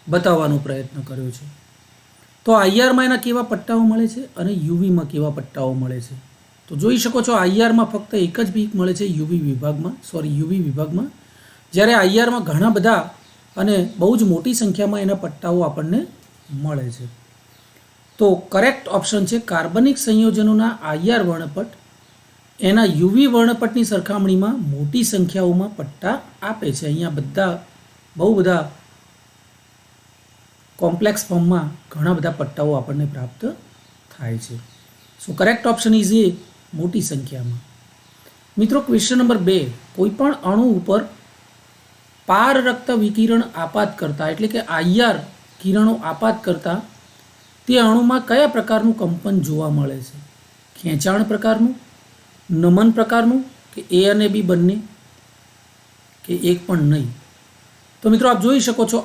બતાવવાનો પ્રયત્ન કર્યો છે. તો આઈઆરમાં એના કેવા પટ્ટાઓ મળે છે અને યુવીમાં કેવા પટ્ટાઓ મળે છે. તો જોઈ શકો છો આઈઆરમાં ફક્ત એક જ પીક મળે છે યુવી વિભાગમાં, જ્યારે આઈઆરમાં ઘણા બધા અને બહુ જ મોટી સંખ્યામાં એના પટ્ટાઓ આપણને મળે છે. તો કરેક્ટ ઓપ્શન છે કાર્બનિક સંયોજનોના આઈઆર વર્ણપટ એના યુવી વર્ણપટની સરખામણીમાં મોટી સંખ્યાઓમાં પટ્ટા આપે છે. અહીંયા બહુ બધા કોમ્પ્લેક્સ ફોર્મમાં ઘણા બધા પટ્ટાઓ આપણને પ્રાપ્ત થાય છે. સો કરેક્ટ ઓપ્શન ઇઝ એ, મોટી સંખ્યામાં. મિત્રો, ક્વેશ્ચન નંબર 2, કોઈપણ અણુ ઉપર પારરક્ત વિકિરણ આપાત કરતા એટલે કે આઈઆર કિરણો આપાત કરતા તે અણુમાં કયા પ્રકારનું કંપન જોવા મળે છે? ખેંચાણ પ્રકારનું, નમન પ્રકારનું, કે એ અને બી બંને, કે એક પણ નહીં? તો મિત્રો, આપ જોઈ શકો છો